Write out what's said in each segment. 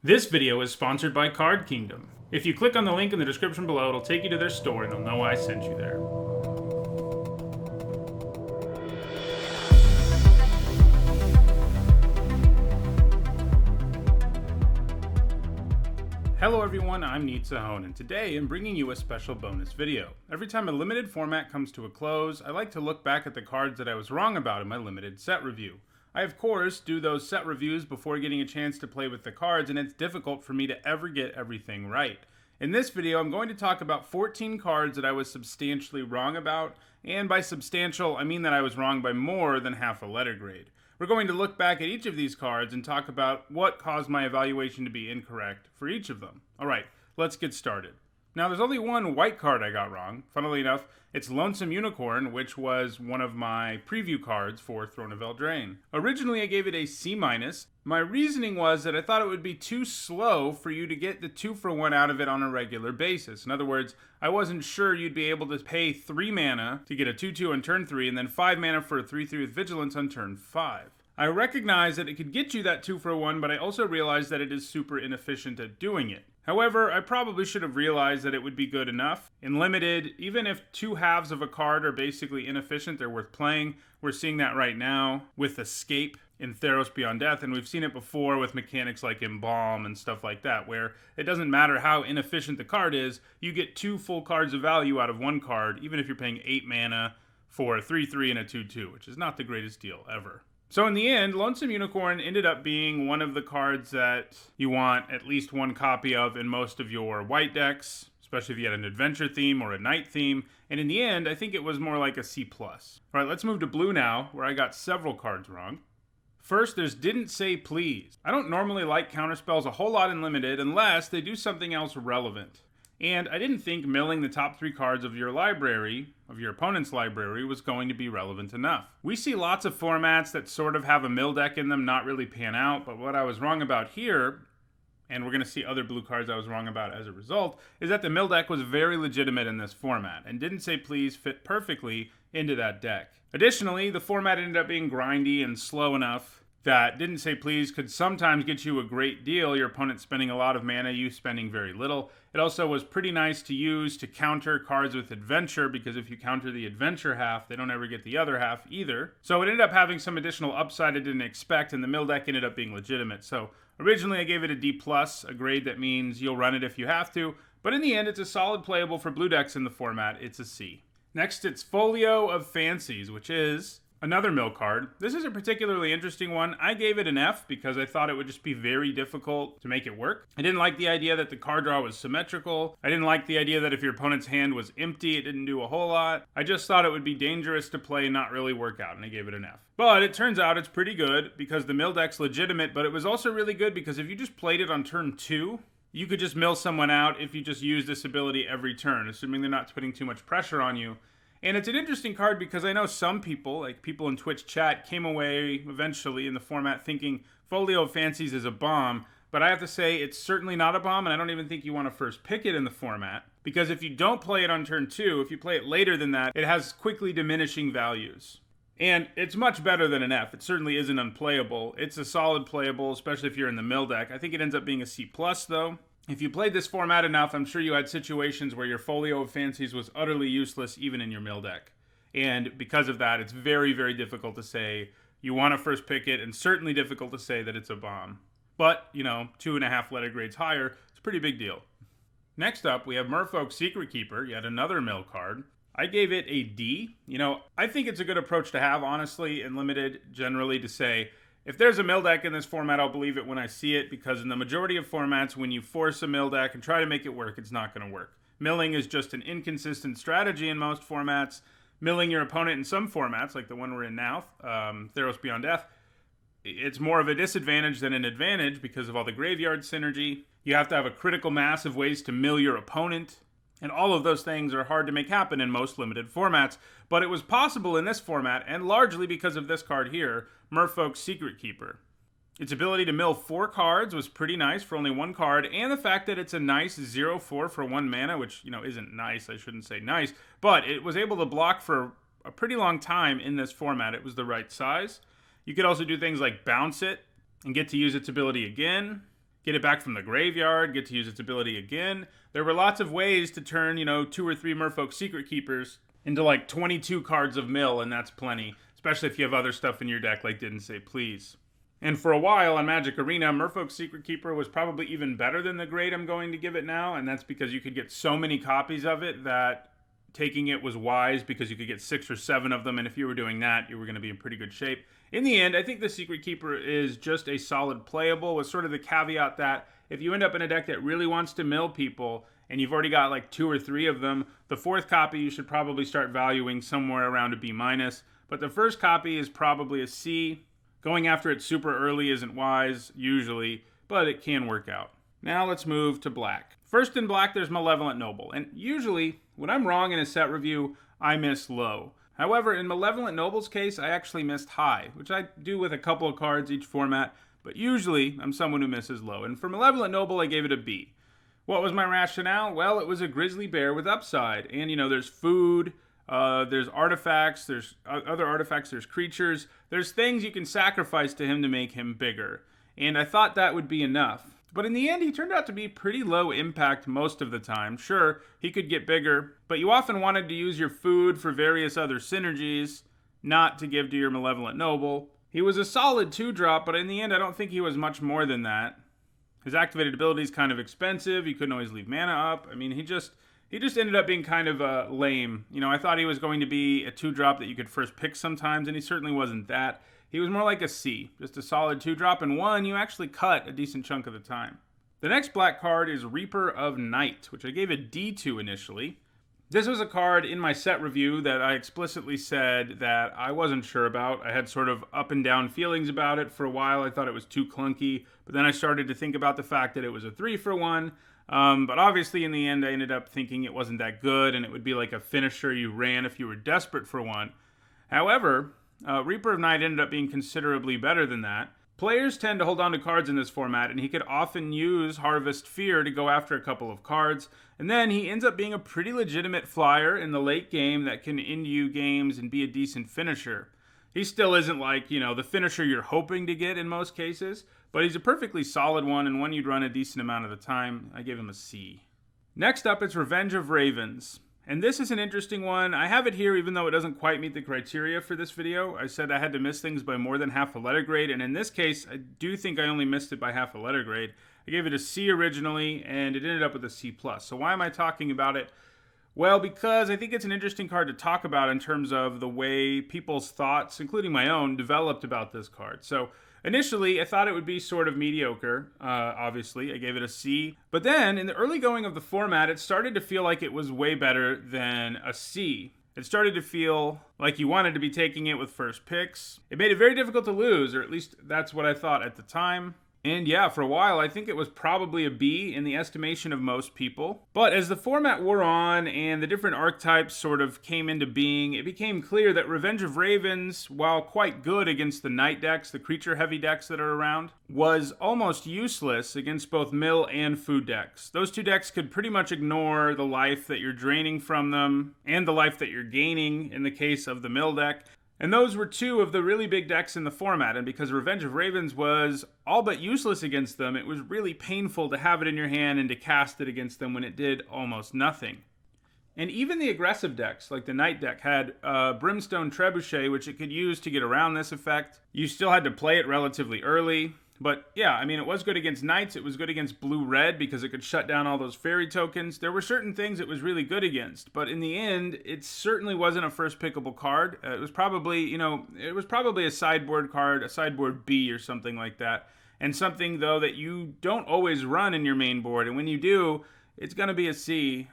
This video is sponsored by Card Kingdom. If you click on the link in the description below, it'll take you to their store and they'll know I sent you there. Hello everyone, I'm Didnt Say Please, and today I'm bringing you a special bonus video. Every time a limited format comes to a close, I like to look back at the cards that I was wrong about in my limited set review. I, of course, do those set reviews before getting a chance to play with the cards, and it's difficult for me to ever get everything right. In this video, I'm going to talk about 14 cards that I was substantially wrong about, and by substantial, I mean that I was wrong by more than half a letter grade. We're going to look back at each of these cards and talk about what caused my evaluation to be incorrect for each of them. Alright, let's get started. Now, there's only one white card I got wrong. Funnily enough, it's Lonesome Unicorn, which was one of my preview cards for Throne of Eldraine. Originally, I gave it a C-. My reasoning was that I thought it would be too slow for you to get the 2-for-1 out of it on a regular basis. In other words, I wasn't sure you'd be able to pay 3 mana to get a 2-2 on turn 3, and then 5 mana for a 3-3 with Vigilance on turn 5. I recognize that it could get you that 2-for-1, but I also realize that it is super inefficient at doing it. However, I probably should have realized that it would be good enough. In Limited, even if 2 halves of a card are basically inefficient, they're worth playing. We're seeing that right now with Escape in Theros Beyond Death, and we've seen it before with mechanics like Embalm and stuff like that, where it doesn't matter how inefficient the card is, you get 2 full cards of value out of 1 card, even if you're paying 8 mana for a 3-3 and a 2-2, which is not the greatest deal ever. So in the end, Lonesome Unicorn ended up being one of the cards that you want at least 1 copy of in most of your white decks, especially if you had an adventure theme or a night theme. And in the end, I think it was more like a C+. All right, let's move to blue now, where I got several cards wrong. First, there's Didnt Say Please. I don't normally like counterspells a whole lot in Limited unless they do something else relevant. And I didn't think milling the top 3 cards of your library, of your opponent's library, was going to be relevant enough. We see lots of formats that sort of have a mill deck in them not really pan out, but what I was wrong about here, and we're going to see other blue cards I was wrong about as a result, is that the mill deck was very legitimate in this format, and Didnt Say Please fit perfectly into that deck. Additionally, the format ended up being grindy and slow enough that Didnt Say Please could sometimes get you a great deal, your opponent spending a lot of mana, you spending very little. It also was pretty nice to use to counter cards with Adventure, because if you counter the Adventure half, they don't ever get the other half either. So it ended up having some additional upside I didn't expect, and the mill deck ended up being legitimate. So originally I gave it a D+, a grade that means you'll run it if you have to, but in the end it's a solid playable for blue decks in the format. It's a C. Next, it's Folio of Fancies, which is another mill card. This is a particularly interesting one. I gave it an F because I thought it would just be very difficult to make it work. I didn't like the idea that the card draw was symmetrical. I didn't like the idea that if your opponent's hand was empty, it didn't do a whole lot. I just thought it would be dangerous to play and not really work out, and I gave it an F. But it turns out it's pretty good because the mill deck's legitimate, but it was also really good because if you just played it on turn 2, you could just mill someone out if you just use this ability every turn, assuming they're not putting too much pressure on you. And it's an interesting card because I know some people, like people in Twitch chat, came away eventually in the format thinking Folio of Fancies is a bomb, but I have to say it's certainly not a bomb, and I don't even think you want to first pick it in the format, because if you don't play it on turn 2, if you play it later than that, it has quickly diminishing values. And it's much better than an F. It certainly isn't unplayable. It's a solid playable, especially if you're in the mill deck. I think it ends up being a C+, though. If you played this format enough, I'm sure you had situations where your Folio of Fancies was utterly useless even in your mill deck. And because of that, it's very, very difficult to say you want to first pick it, and certainly difficult to say that it's a bomb. But, 2.5 letter grades higher, it's a pretty big deal. Next up, we have Merfolk's Secret Keeper, yet another mill card. I gave it a D. I think it's a good approach to have, honestly, in Limited, generally, to say, if there's a mill deck in this format, I'll believe it when I see it, because in the majority of formats, when you force a mill deck and try to make it work, it's not going to work. Milling is just an inconsistent strategy in most formats. Milling your opponent in some formats, like the one we're in now, Theros Beyond Death, it's more of a disadvantage than an advantage because of all the graveyard synergy. You have to have a critical mass of ways to mill your opponent, and all of those things are hard to make happen in most Limited formats, but it was possible in this format, and largely because of this card here, Merfolk's Secret Keeper. Its ability to mill 4 cards was pretty nice for only 1 card, and the fact that it's a nice 0-4 for 1 mana, which, isn't nice, I shouldn't say nice, but it was able to block for a pretty long time in this format. It was the right size. You could also do things like bounce it and get to use its ability again. get it back from the graveyard, get to use its ability again. There were lots of ways to turn, 2 or 3 Merfolk Secret Keepers into like 22 cards of mill, and that's plenty, especially if you have other stuff in your deck like Didnt Say Please. And for a while on Magic Arena, Merfolk Secret Keeper was probably even better than the grade I'm going to give it now, and that's because you could get so many copies of it that taking it was wise, because you could get 6 or 7 of them, and if you were doing that, you were going to be in pretty good shape. In the end, I think the Secret Keeper is just a solid playable, with sort of the caveat that if you end up in a deck that really wants to mill people, and you've already got like 2 or 3 of them, the 4th copy you should probably start valuing somewhere around a B-, but the first copy is probably a C. Going after it super early isn't wise, usually, but it can work out. Now let's move to black. First in black, there's Malevolent Noble, and usually, when I'm wrong in a set review, I miss low. However, in Malevolent Noble's case, I actually missed high, which I do with a couple of cards each format, but usually, I'm someone who misses low. And for Malevolent Noble, I gave it a B. What was my rationale? Well, it was a grizzly bear with upside, and there's food, there's artifacts, there's other artifacts, there's creatures, there's things you can sacrifice to him to make him bigger. And I thought that would be enough. But in the end, he turned out to be pretty low impact most of the time. Sure, he could get bigger, but you often wanted to use your food for various other synergies, not to give to your Malevolent Noble. He was a solid 2-drop, but in the end, I don't think he was much more than that. His activated ability is kind of expensive. You couldn't always leave mana up. I mean, he just ended up being kind of lame. I thought he was going to be a 2-drop that you could first pick sometimes, and he certainly wasn't that. He was more like a C, just a solid 2-drop, and one you actually cut a decent chunk of the time. The next black card is Reaper Knight, which I gave a D to initially. This was a card in my set review that I explicitly said that I wasn't sure about. I had sort of up and down feelings about it. For a while, I thought it was too clunky, but then I started to think about the fact that it was a 3-for-1. But obviously, in the end, I ended up thinking it wasn't that good, and it would be like a finisher you ran if you were desperate for one. However, Reaper Knight ended up being considerably better than that. Players tend to hold on to cards in this format, and he could often use Harvest Fear to go after a couple of cards, and then he ends up being a pretty legitimate flyer in the late game that can end you games and be a decent finisher. He still isn't like, the finisher you're hoping to get in most cases, but he's a perfectly solid one and one you'd run a decent amount of the time. I gave him a C. Next up, it's Revenge of Ravens. And this is an interesting one. I have it here even though it doesn't quite meet the criteria for this video. I said I had to miss things by more than half a letter grade, and in this case, I do think I only missed it by half a letter grade. I gave it a C originally, and it ended up with a C+. So why am I talking about it? Well, because I think it's an interesting card to talk about in terms of the way people's thoughts, including my own, developed about this card. So initially, I thought it would be sort of mediocre, obviously. I gave it a C. But then, in the early going of the format, it started to feel like it was way better than a C. It started to feel like you wanted to be taking it with first picks. It made it very difficult to lose, or at least that's what I thought at the time. And yeah, for a while, I think it was probably a B in the estimation of most people. But as the format wore on and the different archetypes sort of came into being, it became clear that Revenge of Ravens, while quite good against the night decks, the creature-heavy decks that are around, was almost useless against both mill and food decks. Those two decks could pretty much ignore the life that you're draining from them and the life that you're gaining in the case of the mill deck. And those were two of the really big decks in the format, and because Revenge of Ravens was all but useless against them, it was really painful to have it in your hand and to cast it against them when it did almost nothing. And even the aggressive decks, like the Night deck, had Brimstone Trebuchet, which it could use to get around this effect. You still had to play it relatively early. But yeah, I mean, it was good against Knights, it was good against Blue-Red because it could shut down all those fairy tokens. There were certain things it was really good against, but in the end, it certainly wasn't a first pickable card. It was probably, a sideboard card, a sideboard B or something like that. And something, though, that you don't always run in your main board, and when you do, it's going to be a C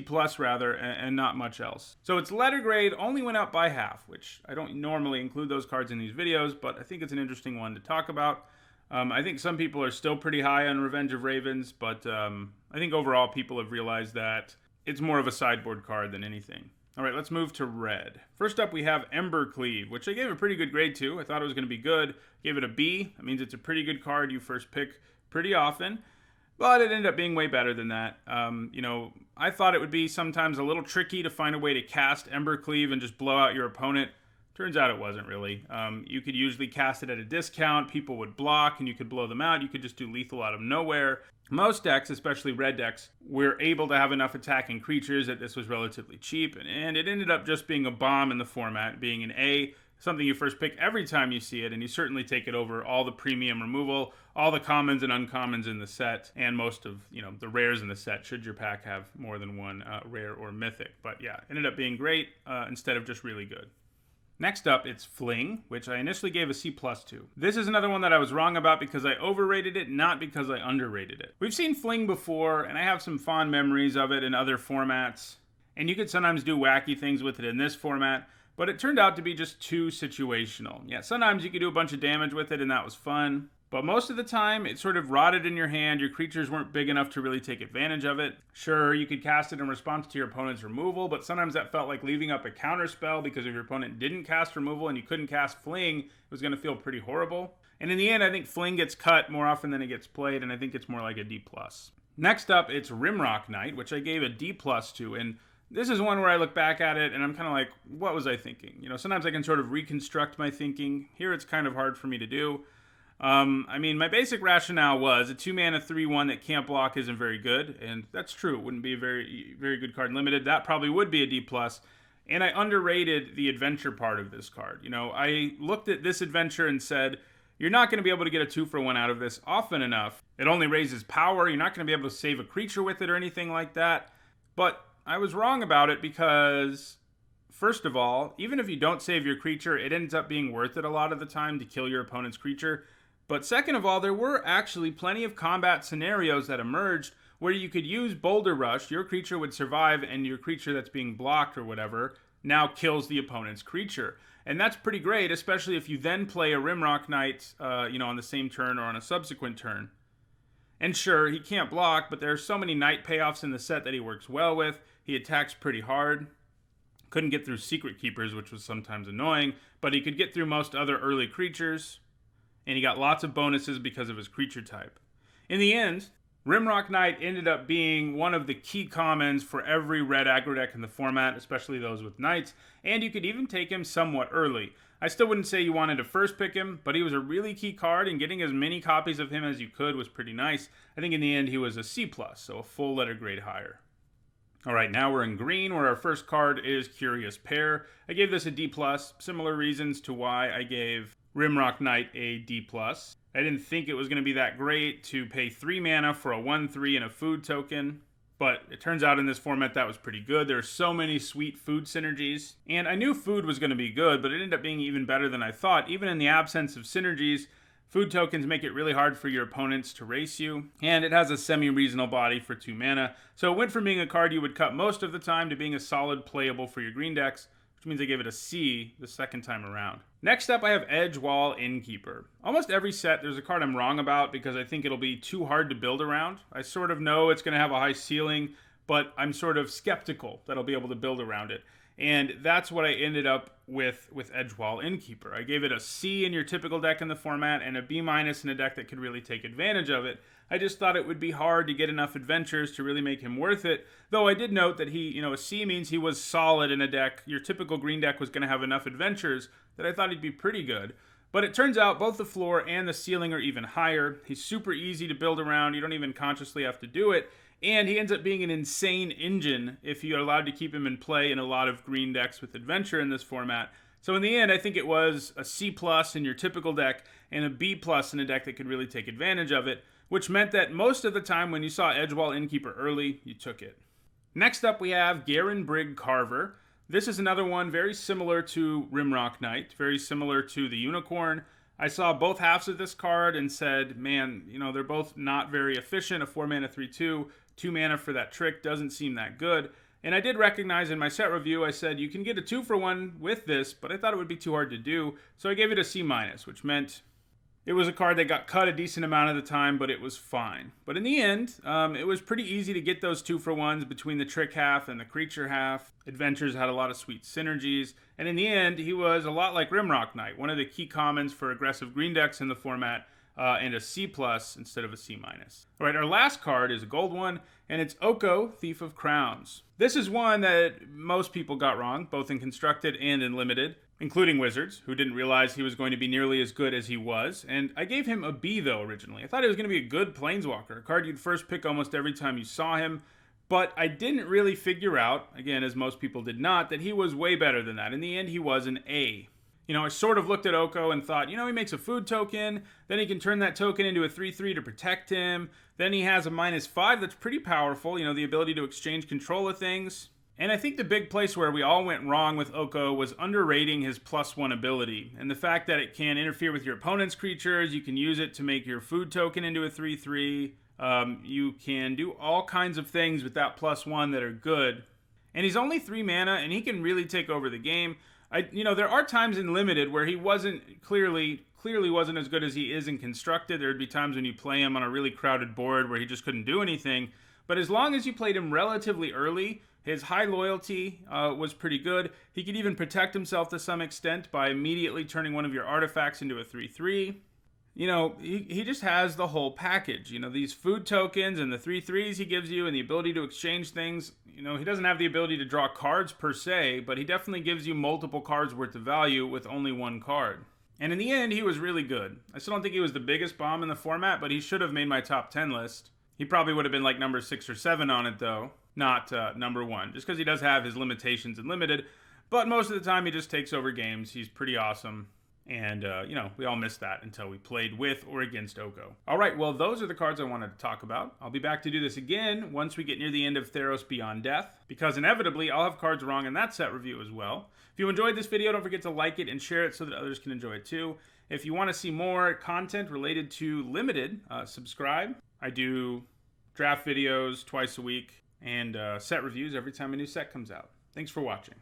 plus rather, and not much else. So its letter grade only went up by half, which I don't normally include those cards in these videos, but I think it's an interesting one to talk about. I think some people are still pretty high on Revenge of Ravens, but I think overall people have realized that it's more of a sideboard card than anything. All right, let's move to red. First up, we have Embercleave, which I gave a pretty good grade to. I thought it was going to be good. Gave it a B. That means it's a pretty good card you first pick pretty often. But it ended up being way better than that. I thought it would be sometimes a little tricky to find a way to cast Embercleave and just blow out your opponent Turns out it wasn't really. You could usually cast it at a discount, people would block, and you could blow them out. You could just do lethal out of nowhere. Most decks, especially red decks, were able to have enough attacking creatures that this was relatively cheap, and it ended up just being a bomb in the format, being an A, something you first pick every time you see it, and you certainly take it over all the premium removal, all the commons and uncommons in the set, and most of, the rares in the set, should your pack have more than one rare or mythic. But yeah, ended up being great instead of just really good. Next up, it's Fling, which I initially gave a C+ to. This is another one that I was wrong about because I overrated it, not because I underrated it. We've seen Fling before, and I have some fond memories of it in other formats, and you could sometimes do wacky things with it in this format, but it turned out to be just too situational. Yeah, sometimes you could do a bunch of damage with it, and that was fun. But most of the time, it sort of rotted in your hand. Your creatures weren't big enough to really take advantage of it. Sure, you could cast it in response to your opponent's removal, but sometimes that felt like leaving up a counter spell because if your opponent didn't cast removal and you couldn't cast Fling, it was going to feel pretty horrible. And in the end, I think Fling gets cut more often than it gets played, and I think it's more like a D+. Next up, it's Rimrock Knight, which I gave a D+ to, and this is one where I look back at it and I'm kind of like, what was I thinking? Sometimes I can sort of reconstruct my thinking. Here it's kind of hard for me to do. My basic rationale was a 2-mana 3/1 that can't block isn't very good, and that's true. It wouldn't be a very, very good card in limited. That probably would be a D+. And I underrated the adventure part of this card. I looked at this adventure and said, you're not going to be able to get a 2-for-1 out of this often enough. It only raises power. You're not going to be able to save a creature with it or anything like that. But I was wrong about it because, first of all, even if you don't save your creature, it ends up being worth it a lot of the time to kill your opponent's creature. But second of all, there were actually plenty of combat scenarios that emerged where you could use Boulder Rush, your creature would survive, and your creature that's being blocked or whatever now kills the opponent's creature. And that's pretty great, especially if you then play a Rimrock Knight, on the same turn or on a subsequent turn. And sure, he can't block, but there are so many Knight payoffs in the set that he works well with. He attacks pretty hard. Couldn't get through Secret Keepers, which was sometimes annoying, but he could get through most other early creatures. And he got lots of bonuses because of his creature type. In the end, Rimrock Knight ended up being one of the key commons for every red aggro deck in the format, especially those with Knights, and you could even take him somewhat early. I still wouldn't say you wanted to first pick him, but he was a really key card, and getting as many copies of him as you could was pretty nice. I think in the end he was a C+, so a full letter grade higher. Alright, now we're in green, where our first card is Curious Pair. I gave this a D+, similar reasons to why I gave Rimrock Knight a D+. I didn't think it was going to be that great to pay 3 mana for a 1/3 and a food token, but it turns out in this format that was pretty good. There are so many sweet food synergies, and I knew food was going to be good, but it ended up being even better than I thought. Even in the absence of synergies, food tokens make it really hard for your opponents to race you, and it has a semi-reasonable body for 2 mana, so it went from being a card you would cut most of the time to being a solid playable for your green decks, which means I gave it a C the second time around. Next up, I have Edgewall Innkeeper. Almost every set, there's a card I'm wrong about because I think it'll be too hard to build around. I sort of know it's going to have a high ceiling, but I'm sort of skeptical that I'll be able to build around it. And that's what I ended up with Edgewall Innkeeper. I gave it a C in your typical deck in the format and a B- in a deck that could really take advantage of it. I just thought it would be hard to get enough adventures to really make him worth it. Though I did note that he, a C means he was solid in a deck. Your typical green deck was going to have enough adventures that I thought he'd be pretty good. But it turns out both the floor and the ceiling are even higher. He's super easy to build around. You don't even consciously have to do it. And he ends up being an insane engine if you're allowed to keep him in play in a lot of green decks with adventure in this format. So in the end, I think it was a C+ in your typical deck and a B+ in a deck that could really take advantage of it, which meant that most of the time when you saw Edgewall Innkeeper early, you took it. Next up, we have Garenbrig Carver. This is another one very similar to Rimrock Knight, very similar to the Unicorn. I saw both halves of this card and said, man, they're both not very efficient. A 4-mana 3/2, 2 mana for that trick doesn't seem that good. And I did recognize in my set review, I said you can get a 2-for-1 with this, but I thought it would be too hard to do. So I gave it a C-, which meant it was a card that got cut a decent amount of the time, but it was fine. But in the end, it was pretty easy to get those 2-for-1s between the trick half and the creature half. Adventures had a lot of sweet synergies. And in the end, he was a lot like Rimrock Knight, one of the key commons for aggressive green decks in the format, and a C+ instead of a C-. All right, our last card is a gold one, and it's OCO Thief of Crowns. This is one that most people got wrong, both in constructed and in limited. including Wizards, who didn't realize he was going to be nearly as good as he was. And I gave him a B, though, originally. I thought he was going to be a good Planeswalker, a card you'd first pick almost every time you saw him. But I didn't really figure out, again, as most people did not, that he was way better than that. In the end, he was an A. I sort of looked at OCO and thought, he makes a food token, then he can turn that token into a 3/3 to protect him, then he has a -5 that's pretty powerful, the ability to exchange control of things. And I think the big place where we all went wrong with OCO was underrating his +1 ability, and the fact that it can interfere with your opponent's creatures, you can use it to make your food token into a 3/3, you can do all kinds of things with that +1 that are good. And he's only 3 mana, and he can really take over the game. There are times in Limited where he wasn't clearly wasn't as good as he is in Constructed. There would be times when you play him on a really crowded board where he just couldn't do anything. But as long as you played him relatively early, his high loyalty was pretty good. He could even protect himself to some extent by immediately turning one of your artifacts into a 3/3. He just has the whole package. These food tokens and the 3/3s he gives you and the ability to exchange things. He doesn't have the ability to draw cards per se, but he definitely gives you multiple cards worth of value with only 1 card. And in the end, he was really good. I still don't think he was the biggest bomb in the format, but he should have made my top 10 list. He probably would have been like number 6 or 7 on it, though, not number 1, just because he does have his limitations in Limited. But most of the time, he just takes over games. He's pretty awesome. And, we all missed that until we played with or against OCO. All right, well, those are the cards I wanted to talk about. I'll be back to do this again once we get near the end of Theros Beyond Death, because inevitably I'll have cards wrong in that set review as well. If you enjoyed this video, don't forget to like it and share it so that others can enjoy it too. If you want to see more content related to Limited, subscribe. I do draft videos twice a week and set reviews every time a new set comes out. Thanks for watching.